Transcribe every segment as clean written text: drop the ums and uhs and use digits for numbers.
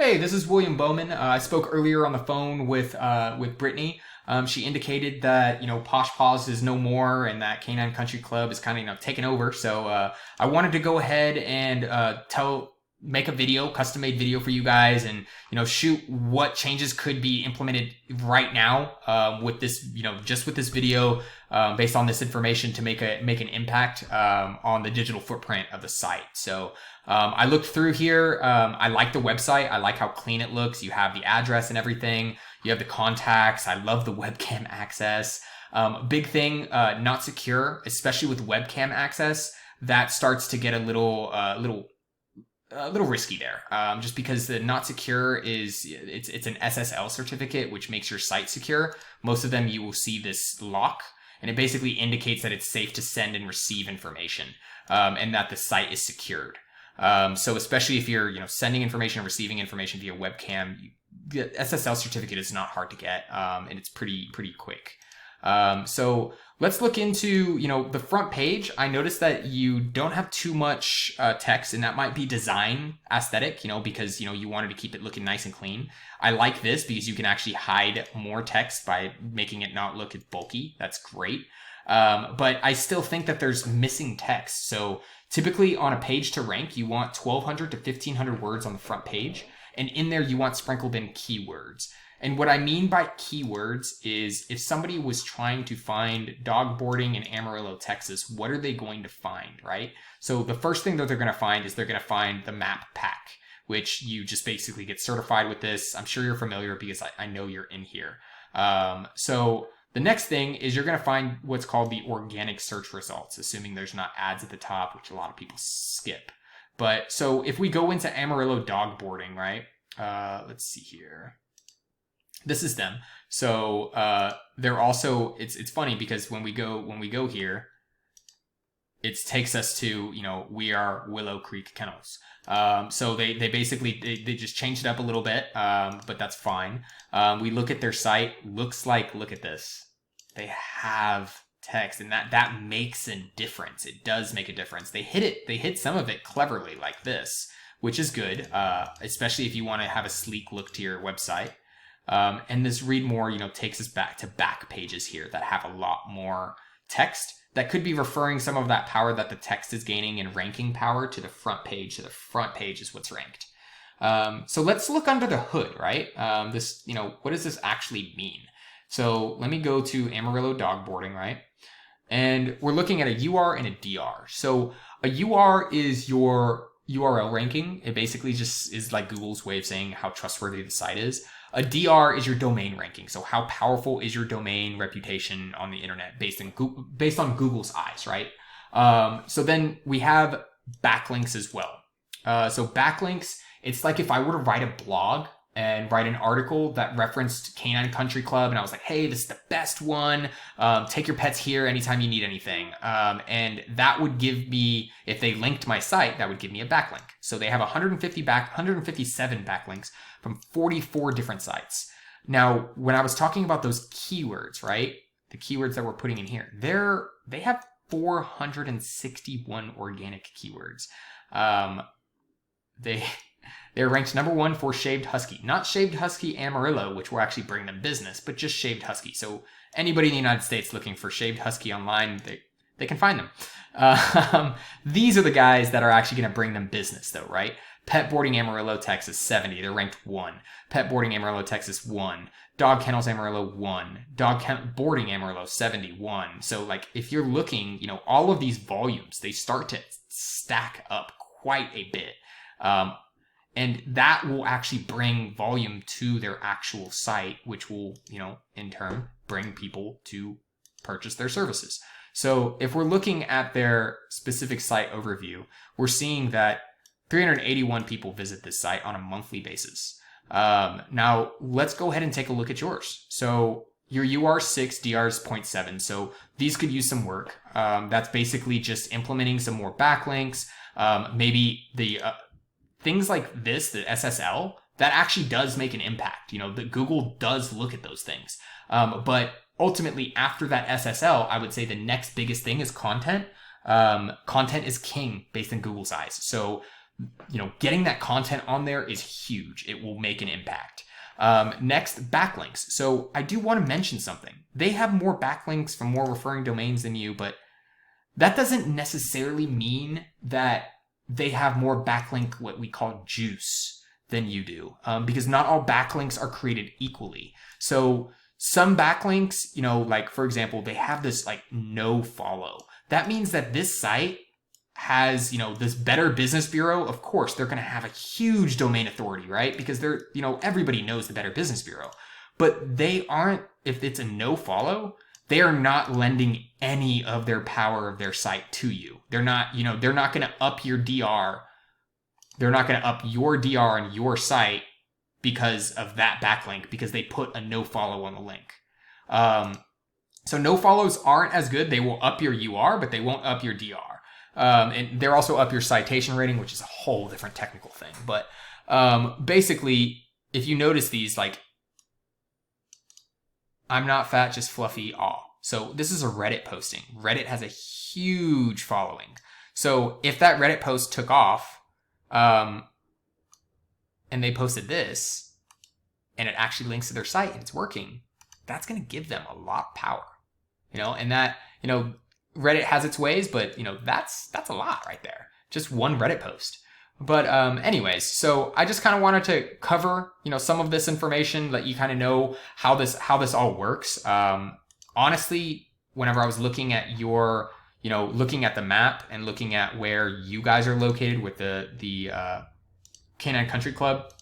Hey, this is William Bowman. I spoke earlier on the phone with Brittany. She indicated that Posh Paws is no more, and that Canine Country Club is kind of taken over. So I wanted to go ahead and make a video, custom made video for you guys, and shoot what changes could be implemented right now with this just with this video based on this information to make an impact on the digital footprint of the site. So I looked through here. I like the website. I like how clean it looks. You have the address and everything. You have the contacts. I love the webcam access. Big thing, not secure, especially with webcam access. That starts to get a little risky there. Just because the not secure it's an SSL certificate, which makes your site secure. Most of them you will see this lock, and it basically indicates that it's safe to send and receive information, and that the site is secured. So especially if you're, sending information and receiving information via webcam, the SSL certificate is not hard to get, and it's pretty quick. So let's look into, the front page. I noticed that you don't have too much text, and that might be design aesthetic, because, you wanted to keep it looking nice and clean. I like this because you can actually hide more text by making it not look as bulky. That's great. But I still think that there's missing text. So typically on a page to rank, you want 1,200 to 1,500 words on the front page. And in there, you want sprinkled in keywords. And what I mean by keywords is if somebody was trying to find dog boarding in Amarillo, Texas, what are they going to find, right? So the first thing that they're going to find is they're going to find the map pack, which you just basically get certified with this. I'm sure you're familiar because I know you're in here. So the next thing is you're going to find what's called the organic search results, assuming there's not ads at the top, which a lot of people skip. But so if we go into Amarillo dog boarding, right? Let's see here. This is them. So they're also, it's funny because when we go here, it takes us to, we are Willow Creek Kennels. So they basically, they just changed it up a little bit, but that's fine. We look at their site, looks like, look at this. They have text, and that makes a difference. It does make a difference. They hit some of it cleverly like this, which is good, especially if you want to have a sleek look to your website. And this read more, takes us back to back pages here that have a lot more text that could be referring some of that power that the text is gaining in ranking power to the front page. So the front page is what's ranked. So let's look under the hood, right? What does this actually mean? So let me go to Amarillo dog boarding, right? And we're looking at a UR and a DR. So a UR is your URL ranking. It basically just is like Google's way of saying how trustworthy the site is. A DR is your domain ranking. So how powerful is your domain reputation on the internet based on Google's eyes, right? So then we have backlinks as well. So backlinks, it's like if I were to write a blog and write an article that referenced Canine Country Club, and I was like, hey, this is the best one. Take your pets here anytime you need anything. And that would give me, if they linked my site, that would give me a backlink. So they have 157 backlinks from 44 different sites. Now, when I was talking about those keywords, right? The keywords that we're putting in here, they have 461 organic keywords. They're ranked number 1 for shaved husky, not shaved husky Amarillo, which will actually bring them business, but just shaved husky. So anybody in the United States looking for shaved husky online, they can find them. These are the guys that are actually going to bring them business though, right? Pet boarding Amarillo, Texas, 70. They're ranked 1. Pet boarding Amarillo, Texas, 1. Dog kennels Amarillo, 1. Boarding Amarillo, 71. So like if you're looking, all of these volumes, they start to stack up quite a bit. And that will actually bring volume to their actual site, which will, in turn, bring people to purchase their services. So if we're looking at their specific site overview, we're seeing that 381 people visit this site on a monthly basis. Now, let's go ahead and take a look at yours. So your UR6, DR's 0.7. So these could use some work. That's basically just implementing some more backlinks. Maybe the things like this, the SSL, that actually does make an impact. The Google does look at those things. But ultimately, after that SSL, I would say the next biggest thing is content. Content is king based in Google's eyes. So getting that content on there is huge. It will make an impact. Next, backlinks. So I do want to mention something. They have more backlinks from more referring domains than you, but that doesn't necessarily mean that they have more backlink, what we call juice, than you do, because not all backlinks are created equally. So some backlinks, like for example, they have this like no follow. That means that this site has, this Better Business Bureau. Of course, they're going to have a huge domain authority, right? Because they're, everybody knows the Better Business Bureau, but they aren't, if it's a no follow, they are not lending any of their power of their site to you. They're not, they're not going to up your DR. They're not going to up your DR on your site because of that backlink, because they put a no follow on the link. So no follows aren't as good. They will up your UR, but they won't up your DR. And they're also up your citation rating, which is a whole different technical thing. But basically, if you notice these, like, I'm not fat, just fluffy, aw. So this is a Reddit posting. Reddit has a huge following. So if that Reddit post took off, and they posted this, and it actually links to their site and it's working, that's going to give them a lot of power, and that, Reddit has its ways, but that's a lot right there. Just one Reddit post. But anyways, so I just kind of wanted to cover, some of this information, let you kind of know how this all works. Honestly, whenever I was looking at looking at the map and looking at where you guys are located with the Canine Country Club,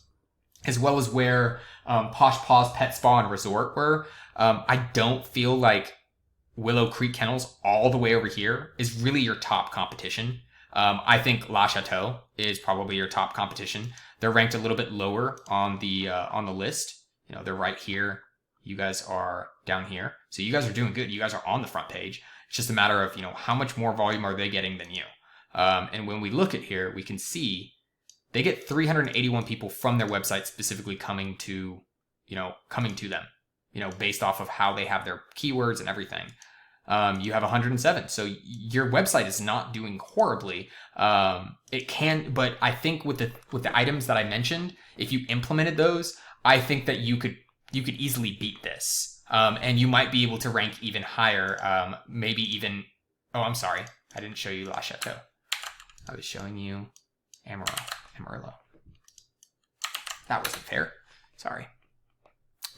as well as where Posh Paws Pet Spa and Resort were, I don't feel like Willow Creek Kennels all the way over here is really your top competition. I think La Chateau is probably your top competition. They're ranked a little bit lower on the list. They're right here. You guys are down here. So you guys are doing good. You guys are on the front page. It's just a matter of, how much more volume are they getting than you? And when we look at here, we can see they get 381 people from their website specifically coming to them, based off of how they have their keywords and everything. You have 107. So your website is not doing horribly. It can, but I think with the items that I mentioned, if you implemented those, I think that you could easily beat this. And you might be able to rank even higher. Maybe even, oh, I'm sorry. I didn't show you La Chateau. I was showing you Amarillo. That wasn't fair. Sorry.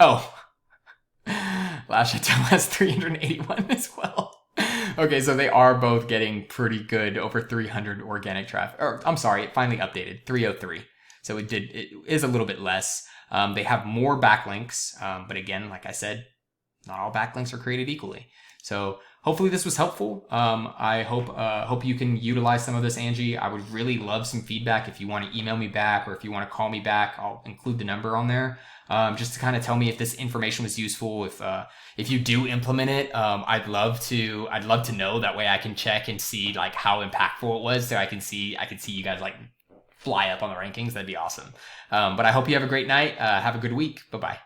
Oh, La Chateau has 381 as well. Okay, so they are both getting pretty good, over 300 organic traffic. Or I'm sorry, it finally updated, 303. So it is a little bit less. They have more backlinks, but again, like I said, not all backlinks are created equally. So hopefully this was helpful. I hope you can utilize some of this, Angie. I would really love some feedback. If you want to email me back or if you want to call me back, I'll include the number on there. Just to kind of tell me if this information was useful. If you do implement it, I'd love to know. That way I can check and see like how impactful it was. So I can see you guys like fly up on the rankings. That'd be awesome. But I hope you have a great night. Have a good week. Bye-bye.